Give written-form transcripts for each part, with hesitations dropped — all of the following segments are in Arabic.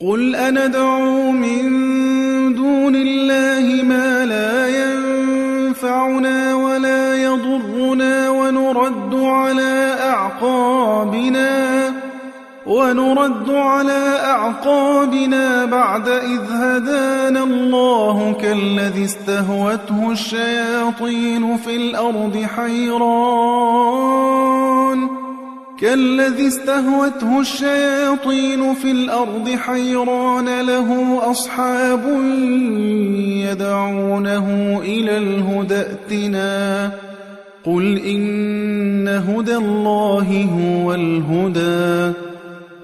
قُلْ أَنَدْعُو مِن دُونِ اللَّهِ مَا لَا يَنفَعُنَا وَلَا يَضُرُّنَا وَنُرَدُّ عَلَىٰ أَعْقَابِنَا بَعْدَ إِذْ هَدَانَا اللَّهُ كَالَّذِي اسْتَهْوَتْهُ الشَّيَاطِينُ فِي الْأَرْضِ حَيْرَانَ لَهُ أَصْحَابٌ يَدْعُونَهُ إِلَى الْهُدَى ائْتِنَا ۗ قُلْ إِنَّ هُدَى اللَّهِ هُوَ الْهُدَىٰ ۖ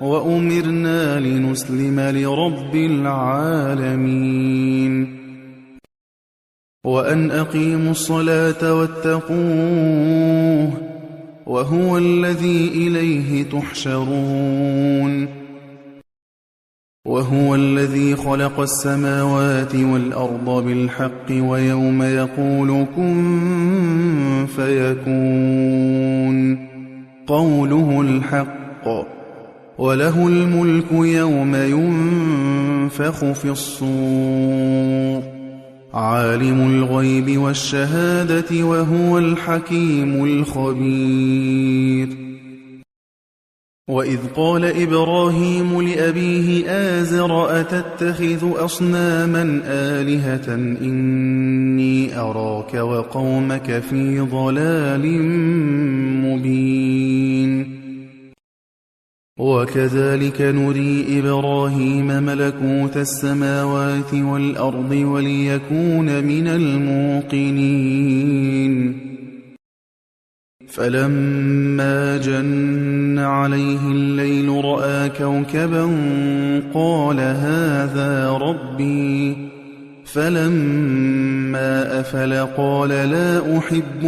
وَأُمِرْنَا لِنُسْلِمَ لِرَبِّ الْعَالَمِينَ وَأَنْ أَقِيمُوا الصَّلَاةَ وَاتَّقُوهُ ۚ وَهُوَ الَّذِي إِلَيْهِ تُحْشَرُونَ وَهُوَ الَّذِي خَلَقَ السَّمَاوَاتِ وَالْأَرْضَ بِالْحَقِّ وَيَوْمَ يَقُولُ كُن فَيَكُونُ قَوْلُهُ الْحَقُّ ۚ وَلَهُ الْمُلْكُ يَوْمَ يُنفَخُ فِي الصُّورِ ۚ عَالِمُ الْغَيْبِ وَالشَّهَادَةِ ۖ وَهُوَ الْحَكِيمُ الْخَبِيرُ وَإِذْ قَالَ إِبْرَاهِيمُ لِأَبِيهِ آزَرَ أَتَتَّخِذُ أَصْنَامًا آلِهَةً إِنِّي أَرَاكَ وَقَوْمَكَ فِي ضَلَالٍ مُّبِينٍ وَكَذَٰلِكَ نُرِي إِبْرَاهِيمَ مَلَكُوتَ السَّمَاوَاتِ وَالْأَرْضِ وَلِيَكُونَ مِنَ الْمُوقِنِينَ فَلَمَّا جَنَّ عَلَيْهِ اللَّيْلُ رَأَىٰ كَوْكَبًا قَالَ هَٰذَا رَبِّي ۖ فَلَمَّا أَفَلَ قَالَ لَا أُحِبُّ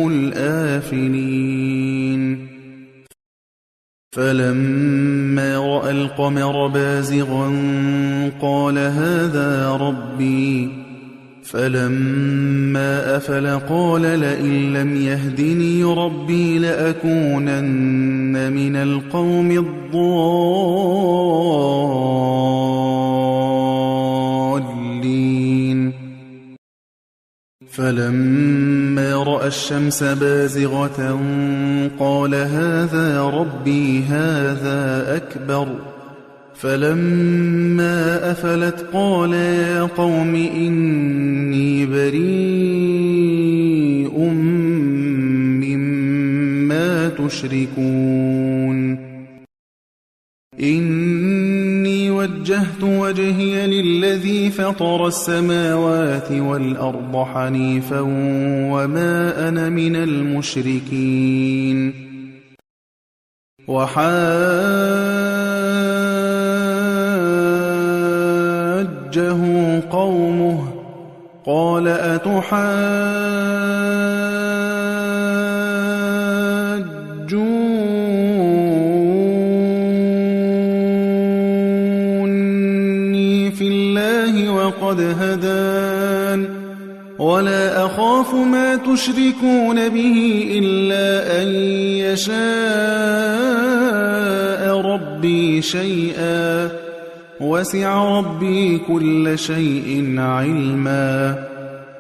الْآفِلِينَ فَلَمَّا رَأَى الْقَمَرَ بَازِغًا قَالَ هَٰذَا رَبِّي ۖ فَلَمَّا أَفَلَ قَالَ لَئِن لَّمْ يَهْدِنِي رَبِّي لَأَكُونَنَّ مِنَ الْقَوْمِ الضَّالِّينَ فَلَمَّا رَأَى الشَّمْسَ بَازِغَةً قَالَ هَٰذَا رَبِّي هَٰذَا أَكْبَرُ ۖ فَلَمَّا أَفَلَتْ قَالَ يَا قَوْمِ إِنِّي بَرِيءٌ مِّمَّا تُشْرِكُونَ إِنِّي وَجَّهْتُ وَجْهِيَ لِلَّذِي فَطَرَ السَّمَاوَاتِ وَالْأَرْضَ حَنِيفًا وَمَا أَنَا مِنَ الْمُشْرِكِينَ وَحَاجَّهُ قَوْمُهُ قَالَ أَتُحَاجُّونِّي فِي اللَّهِ وَقَدْ هَدَانِ ۚ وَلَا أَخَافُ مَا تُشْرِكُونَ بِهِ إِلَّا أَن يَشَاءَ رَبِّي شَيْئًا ۗ وَسِعَ رَبِّي كُلَّ شَيْءٍ عِلْمًا ۗ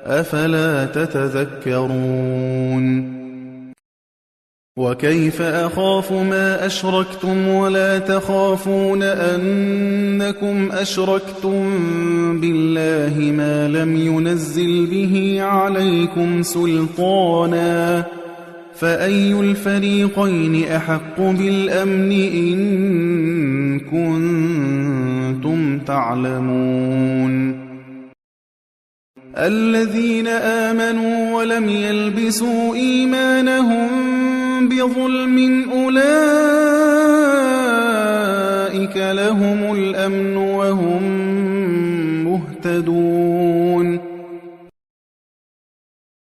أَفَلَا تَتَذَكَّرُونَ وَكَيْفَ أَخَافُ مَا أَشْرَكْتُمْ وَلَا تَخَافُونَ أَنَّكُمْ أَشْرَكْتُم بِاللَّهِ مَا لَمْ يُنَزِّلْ بِهِ عَلَيْكُمْ سُلْطَانًا ۚ فَأَيُّ الْفَرِيقَيْنِ أَحَقُّ بِالْأَمْنِ إِن كُنتُمْ تَعْلَمُونَ الَّذِينَ آمَنُوا وَلَمْ يَلْبِسُوا إِيمَانَهُم بِظُلْمٍ أُولَٰئِكَ لَهُمُ الْأَمْنُ وَهُم مُّهْتَدُونَ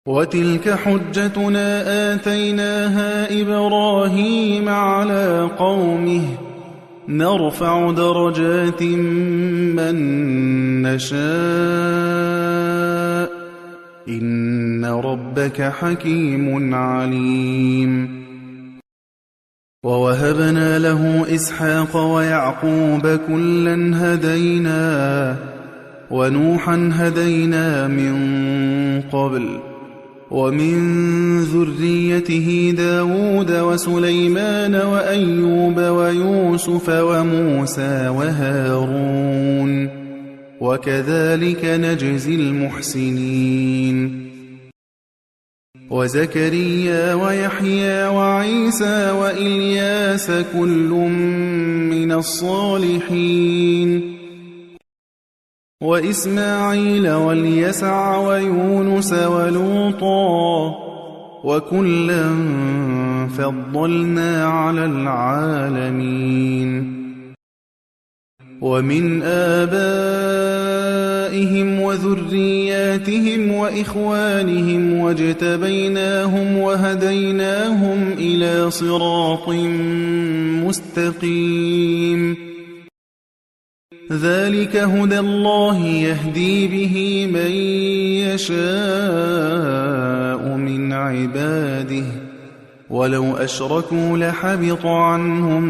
وَتِلْكَ حُجَّتُنَا آتَيْنَاهَا إِبْرَاهِيمَ عَلَىٰ قَوْمِهِ ۚ نَرْفَعُ دَرَجَاتٍ مَّن نَّشَاءُ ۗ إِنَّ رَبَّكَ حَكِيمٌ عَلِيمٌ ووهبنا له إسحاق ويعقوب كلا هدينا ونوحا هدينا من قبل ومن ذريته داود وسليمان وأيوب ويوسف وموسى وهارون وكذلك نجزي المحسنين وزكريا ويحيى وعيسى وإلياس كل من الصالحين وإسماعيل واليسع ويونس ولوطا وكلا فضلنا على العالمين ومن آبائهم وذرياتهم وإخوانهم واجتبيناهم وهديناهم إلى صراط مستقيم ذلك هدى الله يهدي به من يشاء من عباده ولو أشركوا لحبط عنهم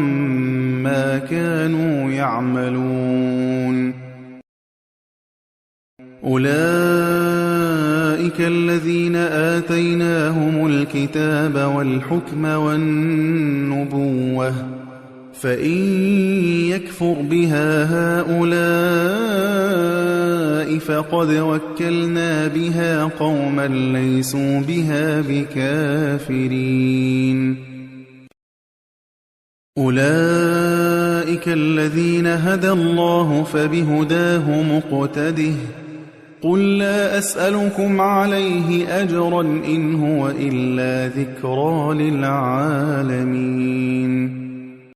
ما كانوا يعملون أولئك الذين آتيناهم الكتاب والحكم والنبوة فإن يكفر بها هؤلاء فقد وكلنا بها قوما ليسوا بها بكافرين أولئك الذين هدى الله فبهداه مقتده قل لا أسألكم عليه أجرا إن هو إلا ذكرى للعالمين